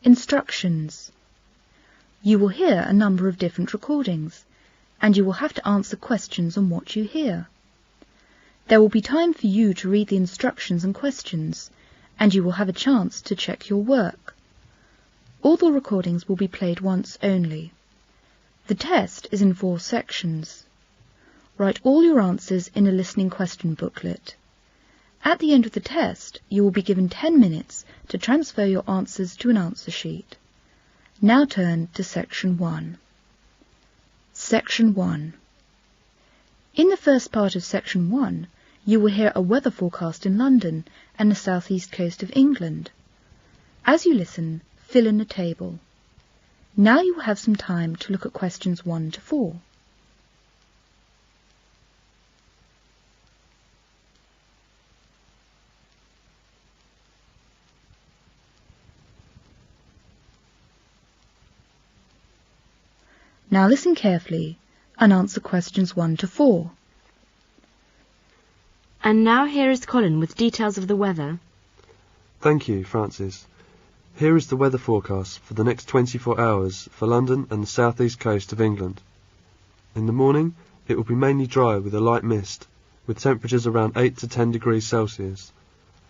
Instructions. You will hear a number of different recordings, and you will have to answer questions on what you hear. There will be time for you to read the instructions and questions, and you will have a chance to check your work. All the recordings will be played once only. The test is in 4 sections. Write all your answers in a listening question booklet. At the end of the test, you will be given 10 minutes to transfer your answers to an answer sheet. Now turn to Section 1. Section 1. In the first part of Section 1, you will hear a weather forecast in London and the southeast coast of England. As you listen, fill in a table. Now you will have some time to look at questions 1 to 4. Now listen carefully and answer questions 1 to 4. And now here is Colin with details of the weather. Thank you, Francis. Here is the weather forecast for the next 24 hours for London and the southeast coast of England. In the morning, it will be mainly dry with a light mist, with temperatures around 8 to 10 degrees Celsius.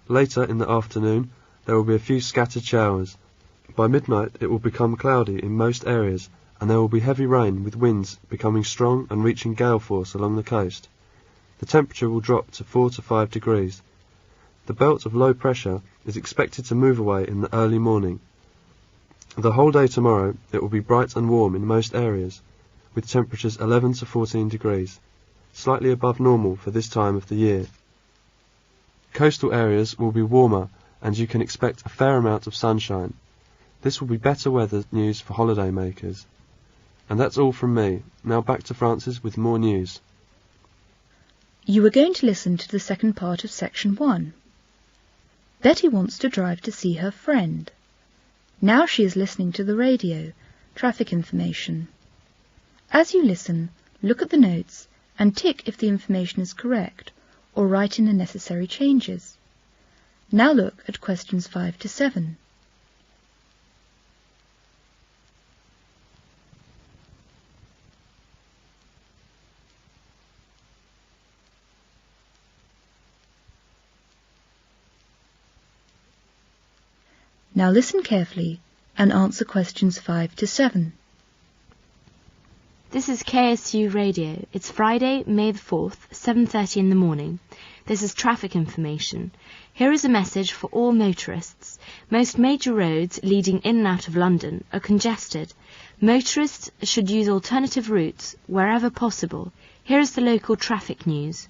Later in the afternoon, there will be a few scattered showers. By midnight, it will become cloudy in most areas, and there will be heavy rain with winds becoming strong and reaching gale force along the coast. The temperature will drop to 4 to 5 degrees. The belt of low pressure is expected to move away in the early morning. The whole day tomorrow it will be bright and warm in most areas, with temperatures 11 to 14 degrees, slightly above normal for this time of the year. Coastal areas will be warmer and you can expect a fair amount of sunshine. This will be better weather news for holiday makers. And that's all from me. Now back to Francis with more news. You are going to listen to the second part of Section 1. Betty wants to drive to see her friend. Now she is listening to the radio, traffic information. As you listen, look at the notes and tick if the information is correct, or write in the necessary changes. Now look at questions 5 to 7. Now listen carefully and answer questions 5 to 7. This is KSU Radio. It's Friday, May the 4th, 7:30 in the morning. This is traffic information. Here is a message for all motorists. Most major roads leading in and out of London are congested. Motorists should use alternative routes wherever possible. Here is the local traffic news.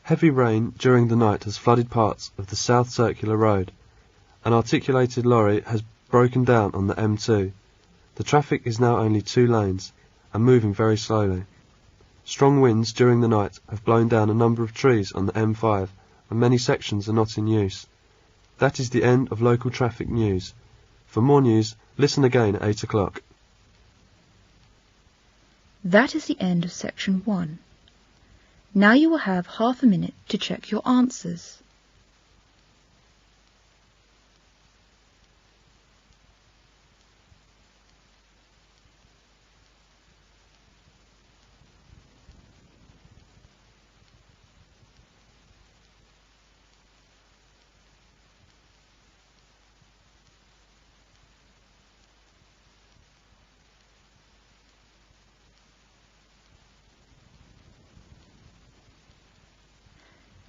Heavy rain during the night has flooded parts of the South Circular Road. An articulated lorry has broken down on the M2. The traffic is now only 2 lanes and moving very slowly. Strong winds during the night have blown down a number of trees on the M5 and many sections are not in use. That is the end of local traffic news. For more news, listen again at 8 o'clock. That is the end of Section 1. Now you will have half a minute to check your answers.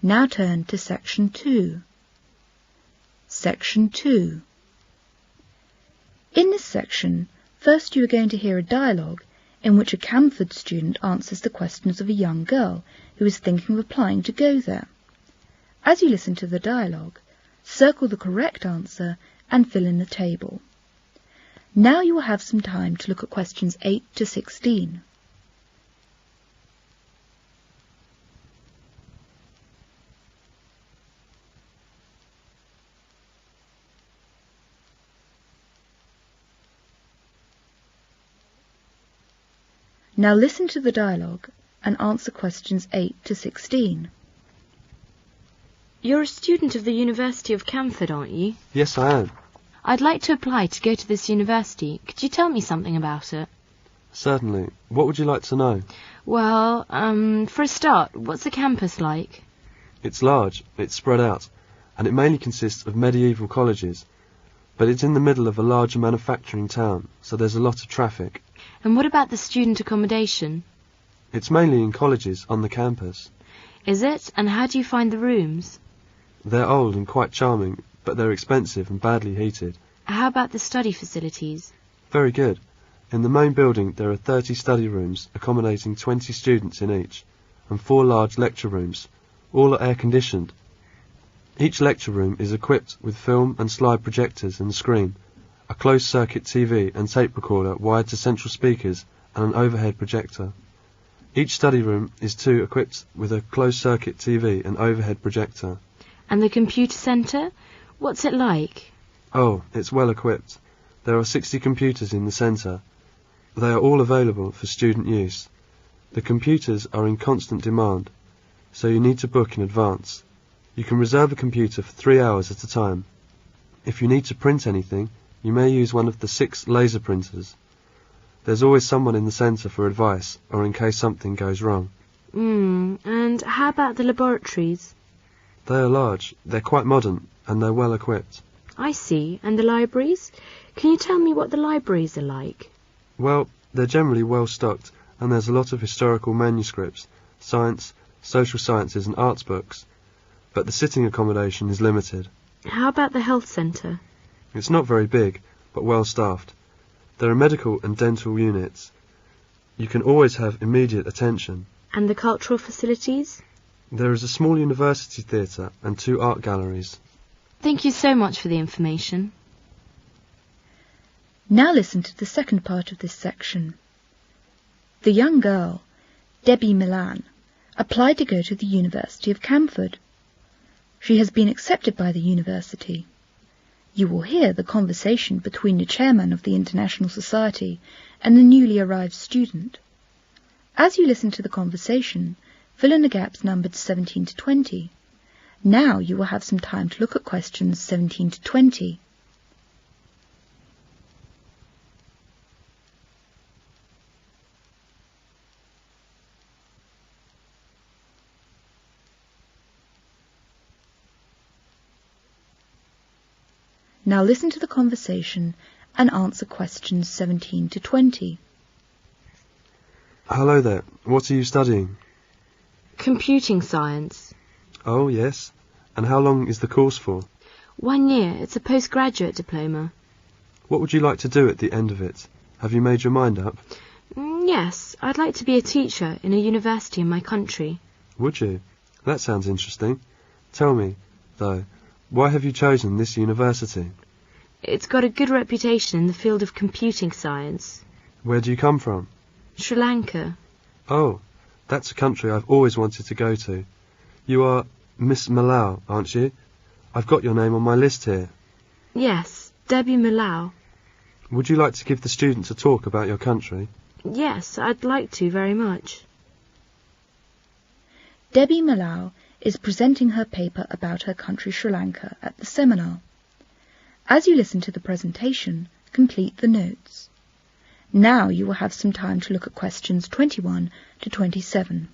Now turn to Section 2. Section 2. In this section, first you are going to hear a dialogue in which a Camford student answers the questions of a young girl who is thinking of applying to go there. As you listen to the dialogue, circle the correct answer and fill in the table. Now you will have some time to look at questions 8 to 16. Now listen to the dialogue and answer questions 8 to 16. You're a student of the University of Camford, aren't you? Yes, I am. I'd like to apply to go to this university. Could you tell me something about it? Certainly. What would you like to know? Well, for a start, what's the campus like? It's large, it's spread out, and it mainly consists of medieval colleges. But it's in the middle of a large manufacturing town, so there's a lot of traffic. And what about the student accommodation? It's mainly in colleges on the campus. Is it? And how do you find the rooms? They're old and quite charming, but they're expensive and badly heated. How about the study facilities? Very good. In the main building there are 30 study rooms accommodating 20 students in each, and 4 large lecture rooms. All are air-conditioned. Each lecture room is equipped with film and slide projectors and screen, a closed-circuit TV and tape recorder wired to central speakers, and an overhead projector. Each study room is too equipped with a closed-circuit TV and overhead projector. And the computer centre? What's it like? Oh, it's well equipped. There are 60 computers in the centre. They are all available for student use. The computers are in constant demand, so you need to book in advance. You can reserve a computer for 3 hours at a time. If you need to print anything, you may use one of the 6 laser printers. There's always someone in the centre for advice, or in case something goes wrong. And how about the laboratories? They are large, they're quite modern, and they're well equipped. I see. And the libraries? Can you tell me what the libraries are like? Well, they're generally well stocked, and there's a lot of historical manuscripts, science, social sciences and arts books. But the sitting accommodation is limited. How about the health centre? It's not very big, but well staffed. There are medical and dental units. You can always have immediate attention. And the cultural facilities? There is a small university theatre and 2 art galleries. Thank you so much for the information. Now listen to the second part of this section. The young girl, Debbie Milan, applied to go to the University of Camford. She has been accepted by the university. You will hear the conversation between the chairman of the International Society and the newly arrived student. As you listen to the conversation, fill in the gaps numbered 17 to 20. Now you will have some time to look at questions 17 to 20. Now listen to the conversation and answer questions 17 to 20. Hello there. What are you studying? Computing science. Oh, yes. And how long is the course for? 1 year. It's a postgraduate diploma. What would you like to do at the end of it? Have you made your mind up? Yes, I'd like to be a teacher in a university in my country. Would you? That sounds interesting. Tell me, though, why have you chosen this university? It's got a good reputation in the field of computing science. Where do you come from? Sri Lanka. Oh, that's a country I've always wanted to go to. You are Miss Malau, aren't you? I've got your name on my list here. Yes, Debbie Malau. Would you like to give the students a talk about your country? Yes, I'd like to very much. Debbie Malau is presenting her paper about her country Sri Lanka at the seminar. As you listen to the presentation, complete the notes. Now you will have some time to look at questions 21 to 27.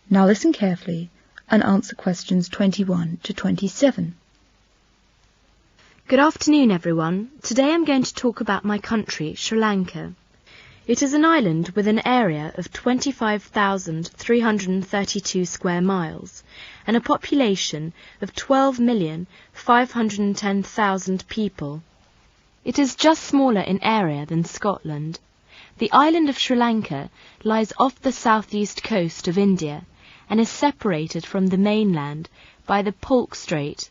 Now listen carefully and answer questions 21 to 27. Good afternoon, everyone. Today I'm going to talk about my country, Sri Lanka. It is an island with an area of 25,332 square miles and a population of 12,510,000 people. It is just smaller in area than Scotland. The island of Sri Lanka lies off the southeast coast of India and is separated from the mainland by the Palk Strait.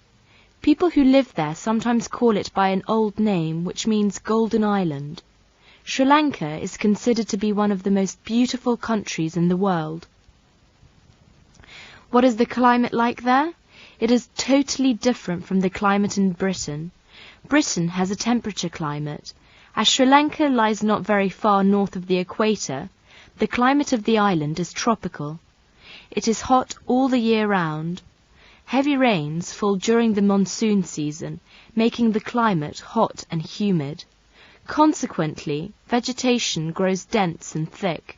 People who live there sometimes call it by an old name which means Golden Island. Sri Lanka is considered to be one of the most beautiful countries in the world. What is the climate like there? It is totally different from the climate in Britain. Britain has a temperature climate. As Sri Lanka lies not very far north of the equator, the climate of the island is tropical. It is hot all the year round. Heavy rains fall during the monsoon season, making the climate hot and humid. Consequently, vegetation grows dense and thick,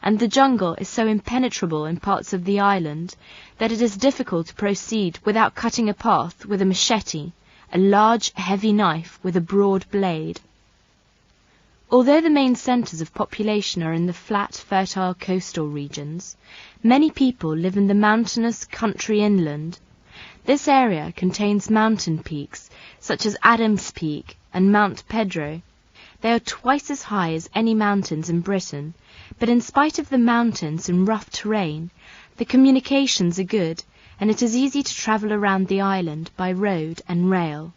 and the jungle is so impenetrable in parts of the island that it is difficult to proceed without cutting a path with a machete, a large, heavy knife with a broad blade. Although the main centres of population are in the flat, fertile coastal regions, many people live in the mountainous country inland. This area contains mountain peaks, such as Adams Peak and Mount Pedro. They are twice as high as any mountains in Britain, but in spite of the mountains and rough terrain, the communications are good, and it is easy to travel around the island by road and rail.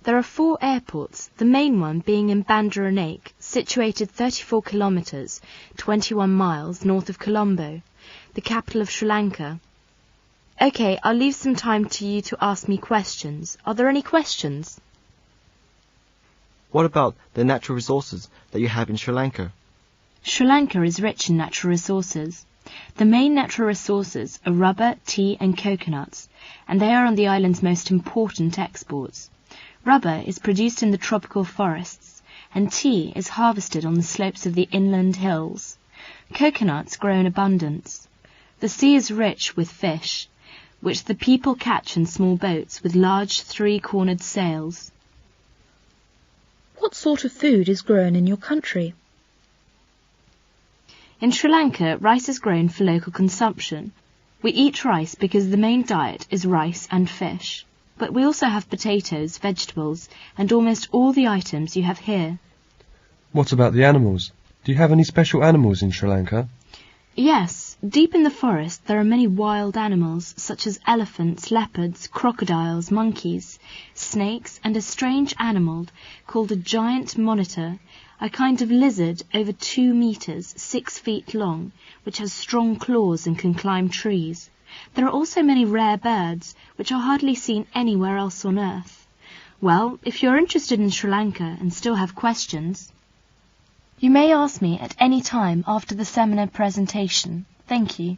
There are 4 airports, the main one being in Bandaranaike, situated 34 kilometres, 21 miles north of Colombo, the capital of Sri Lanka. Okay, I'll leave some time to you to ask me questions. Are there any questions? What about the natural resources that you have in Sri Lanka? Sri Lanka is rich in natural resources. The main natural resources are rubber, tea and coconuts, and they are on the island's most important exports. Rubber is produced in the tropical forests, and tea is harvested on the slopes of the inland hills. Coconuts grow in abundance. The sea is rich with fish, which the people catch in small boats with large 3-cornered sails. What sort of food is grown in your country? In Sri Lanka, rice is grown for local consumption. We eat rice because the main diet is rice and fish. But we also have potatoes, vegetables, and almost all the items you have here. What about the animals? Do you have any special animals in Sri Lanka? Yes, deep in the forest there are many wild animals, such as elephants, leopards, crocodiles, monkeys, snakes, and a strange animal called a giant monitor, a kind of lizard over 2 meters, 6 feet long, which has strong claws and can climb trees. There are also many rare birds, which are hardly seen anywhere else on Earth. Well, if you're interested in Sri Lanka and still have questions, you may ask me at any time after the seminar presentation. Thank you.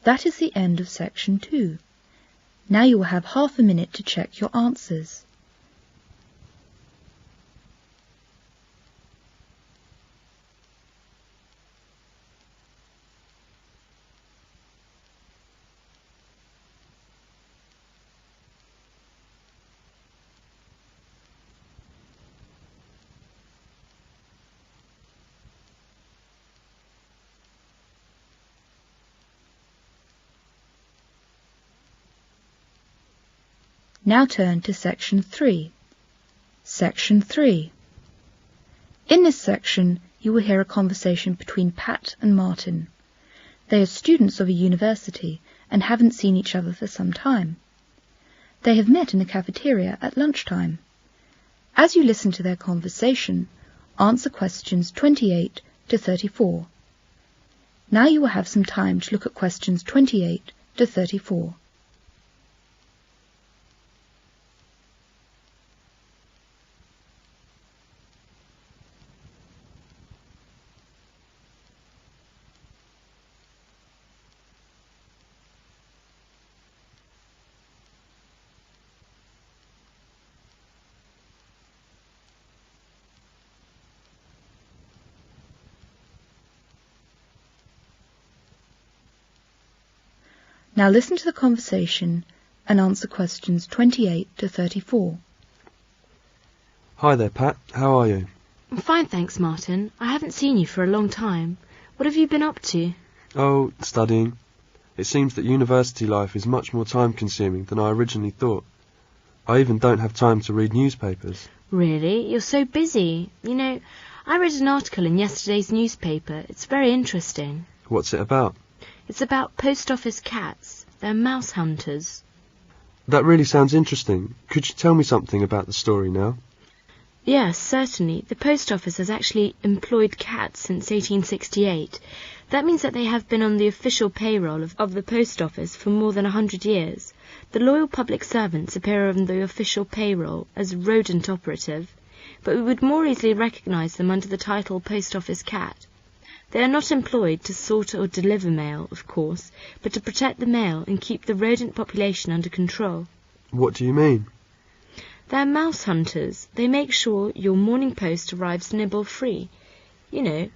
That is the end of section 2. Now you will have half a minute to check your answers. Now turn to section 3. Section 3. In this section, you will hear a conversation between Pat and Martin. They are students of a university and haven't seen each other for some time. They have met in the cafeteria at lunchtime. As you listen to their conversation, answer questions 28 to 34. Now you will have some time to look at questions 28 to 34. Now listen to the conversation and answer questions 28 to 34. Hi there, Pat. How are you? I'm fine, thanks, Martin. I haven't seen you for a long time. What have you been up to? Oh, studying. It seems that university life is much more time-consuming than I originally thought. I even don't have time to read newspapers. Really? You're so busy. You know, I read an article in yesterday's newspaper. It's very interesting. What's it about? It's about post office cats. They're mouse hunters. That really sounds interesting. Could you tell me something about the story now? Yes, certainly. The post office has actually employed cats since 1868. That means that they have been on the official payroll of the post office for more than 100 years. The loyal public servants appear on the official payroll as rodent operative, but we would more easily recognise them under the title post office cat. They are not employed to sort or deliver mail, of course, but to protect the mail and keep the rodent population under control. What do you mean? They're mouse hunters. They make sure your morning post arrives nibble-free. You know,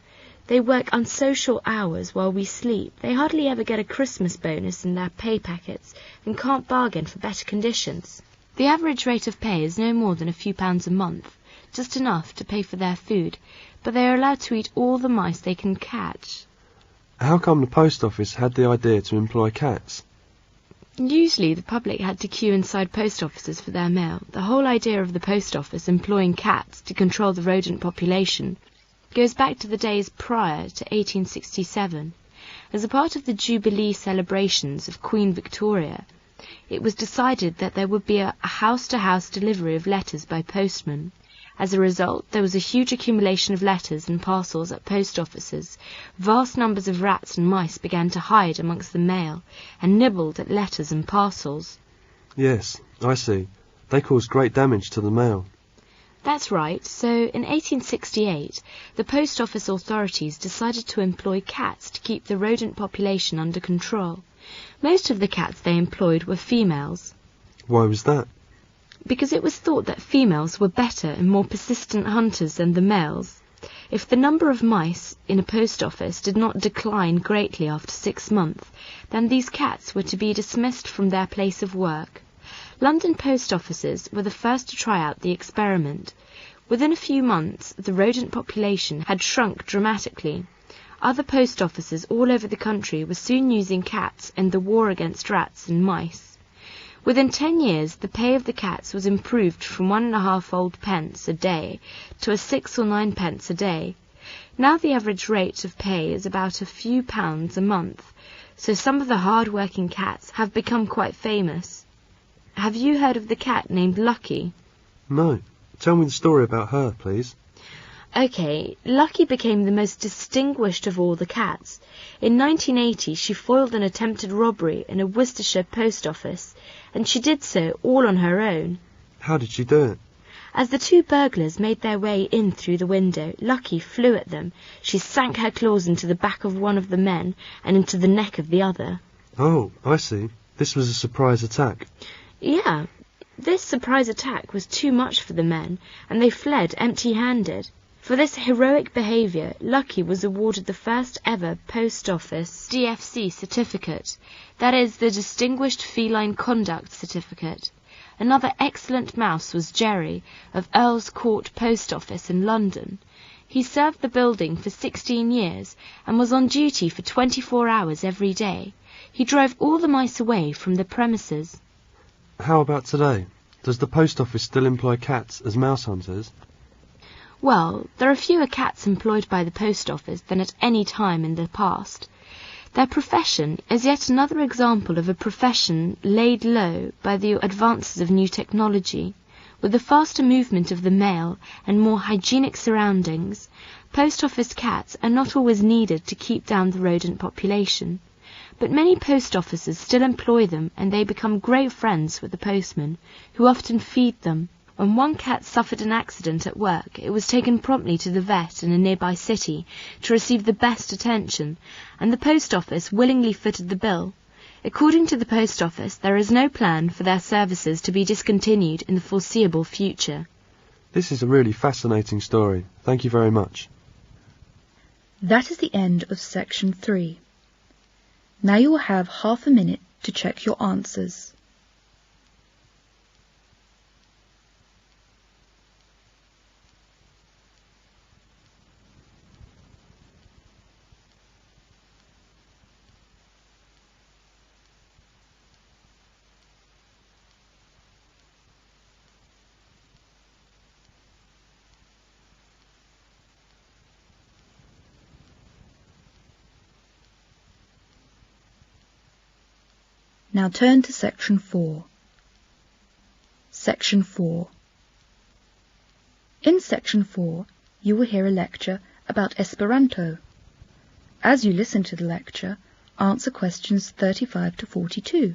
they work unsocial hours while we sleep. They hardly ever get a Christmas bonus in their pay packets and can't bargain for better conditions. The average rate of pay is no more than a few pounds a month, just enough to pay for their food, but they are allowed to eat all the mice they can catch. How come the post office had the idea to employ cats? Usually the public had to queue inside post offices for their mail. The whole idea of the post office employing cats to control the rodent population goes back to the days prior to 1867. As a part of the Jubilee celebrations of Queen Victoria, it was decided that there would be a house-to-house delivery of letters by postmen. As a result, there was a huge accumulation of letters and parcels at post offices. Vast numbers of rats and mice began to hide amongst the mail and nibbled at letters and parcels. Yes, I see. They caused great damage to the mail. That's right. So, in 1868, the post office authorities decided to employ cats to keep the rodent population under control. Most of the cats they employed were females. Why was that? Because it was thought that females were better and more persistent hunters than the males. If the number of mice in a post office did not decline greatly after 6 months, then these cats were to be dismissed from their place of work. London post offices were the first to try out the experiment. Within a few months, the rodent population had shrunk dramatically. Other post offices all over the country were soon using cats in the war against rats and mice. Within 10 years, the pay of the cats was improved from 1.5 old pence a day to 6 or 9 pence a day. Now the average rate of pay is about a few pounds a month, so some of the hard-working cats have become quite famous. Have you heard of the cat named Lucky? No. Tell me the story about her, please. Okay, Lucky became the most distinguished of all the cats. In 1980, she foiled an attempted robbery in a Worcestershire post office, and she did so all on her own. How did she do it? As the two burglars made their way in through the window, Lucky flew at them. She sank her claws into the back of one of the men and into the neck of the other. Oh, I see. This was a surprise attack. Yeah, this surprise attack was too much for the men, and they fled empty-handed. For this heroic behaviour, Lucky was awarded the first ever Post Office DFC certificate, that is, the Distinguished Feline Conduct Certificate. Another excellent mouse was Jerry, of Earl's Court Post Office in London. He served the building for 16 years, and was on duty for 24 hours every day. He drove all the mice away from the premises. How about today? Does the post office still employ cats as mouse hunters? Well, there are fewer cats employed by the post office than at any time in the past. Their profession is yet another example of a profession laid low by the advances of new technology. With the faster movement of the mail and more hygienic surroundings, post office cats are not always needed to keep down the rodent population. But many post offices still employ them, and they become great friends with the postmen, who often feed them. When one cat suffered an accident at work, it was taken promptly to the vet in a nearby city to receive the best attention, and the post office willingly footed the bill. According to the post office, there is no plan for their services to be discontinued in the foreseeable future. This is a really fascinating story. Thank you very much. That is the end of section 3. Now you will have half a minute to check your answers. Now turn to section 4. Section 4. In section 4, you will hear a lecture about Esperanto. As you listen to the lecture, answer questions 35 to 42.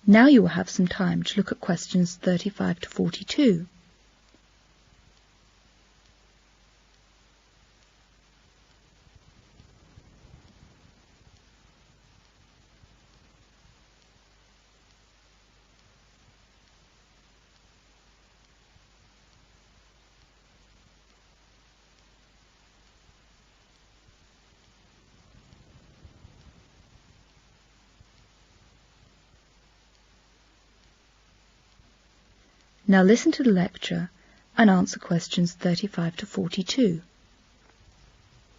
Now you will have some time to look at questions 35 to 42. Now listen to the lecture and answer questions 35 to 42.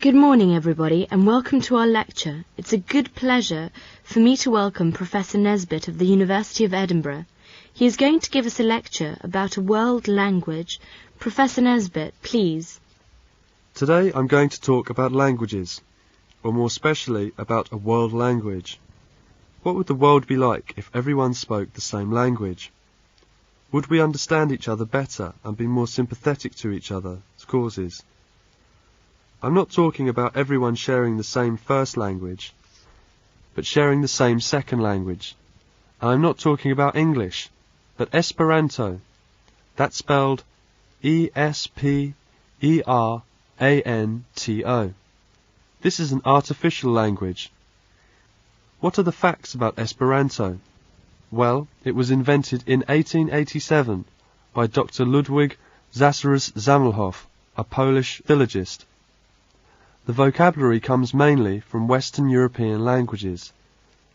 Good morning, everybody, and welcome to our lecture. It's a good pleasure for me to welcome Professor Nesbitt of the University of Edinburgh. He is going to give us a lecture about a world language. Professor Nesbitt, please. Today I'm going to talk about languages, or more specially about a world language. What would the world be like if everyone spoke the same language? Would we understand each other better and be more sympathetic to each other's causes? I'm not talking about everyone sharing the same first language, but sharing the same second language. And I'm not talking about English, but Esperanto. That's spelled E-S-P-E-R-A-N-T-O. This is an artificial language. What are the facts about Esperanto? Well, it was invented in 1887 by Dr. Ludwig Zasarus Zamenhof, a Polish philologist. The vocabulary comes mainly from Western European languages,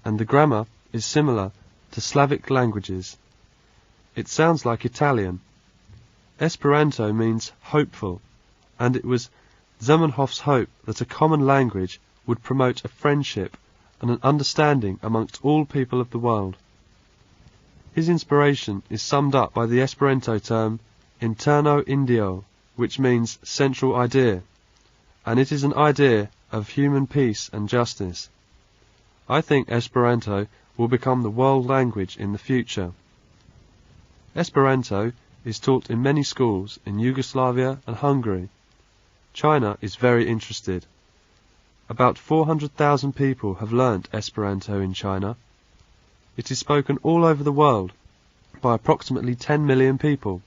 and the grammar is similar to Slavic languages. It sounds like Italian. Esperanto means hopeful, and it was Zamenhof's hope that a common language would promote a friendship and an understanding amongst all people of the world. His inspiration is summed up by the Esperanto term interno ideo, which means central idea, and it is an idea of human peace and justice. I think Esperanto will become the world language in the future. Esperanto is taught in many schools in Yugoslavia and Hungary. China is very interested. About 400,000 people have learnt Esperanto in China. It is spoken all over the world by approximately 10 million people,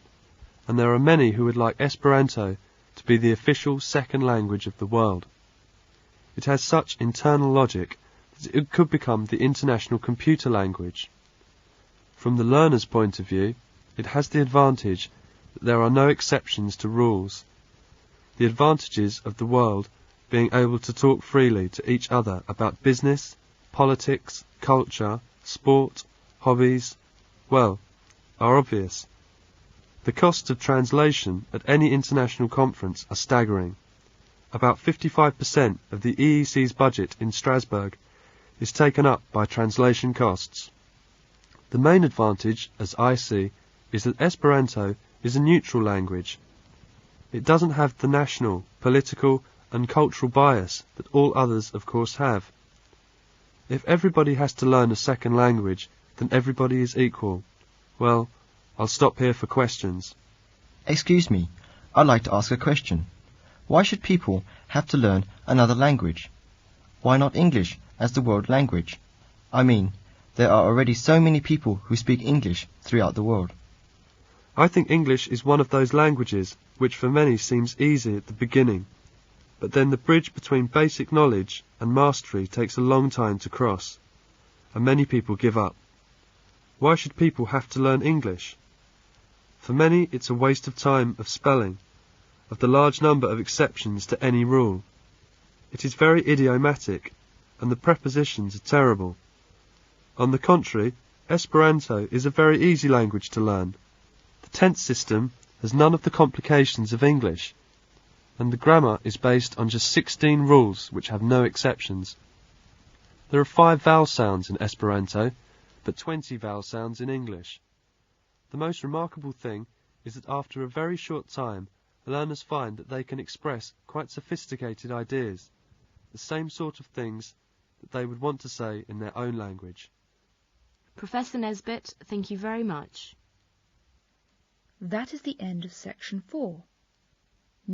and there are many who would like Esperanto to be the official second language of the world. It has such internal logic that it could become the international computer language. From the learner's point of view, it has the advantage that there are no exceptions to rules. The advantages of the world being able to talk freely to each other about business, politics, culture, sport, hobbies, well, are obvious. The costs of translation at any international conference are staggering. About 55% of the EEC's budget in Strasbourg is taken up by translation costs. The main advantage, as I see, is that Esperanto is a neutral language. It doesn't have the national, political and cultural bias that all others of course have. If everybody has to learn a second language, then everybody is equal. Well, I'll stop here for questions. Excuse me, I'd like to ask a question. Why should people have to learn another language? Why not English as the world language? I mean, there are already so many people who speak English throughout the world. I think English is one of those languages which for many seems easy at the beginning, but then the bridge between basic knowledge and mastery takes a long time to cross, and many people give up. Why should people have to learn English? For many it's a waste of time of spelling, of the large number of exceptions to any rule. It is very idiomatic, and the prepositions are terrible. On the contrary, Esperanto is a very easy language to learn. The tense system has none of the complications of English, and the grammar is based on just 16 rules which have no exceptions. There are 5 vowel sounds in Esperanto, but 20 vowel sounds in English. The most remarkable thing is that after a very short time, learners find that they can express quite sophisticated ideas, the same sort of things that they would want to say in their own language. Professor Nesbitt, thank you very much. That is the end of section 4.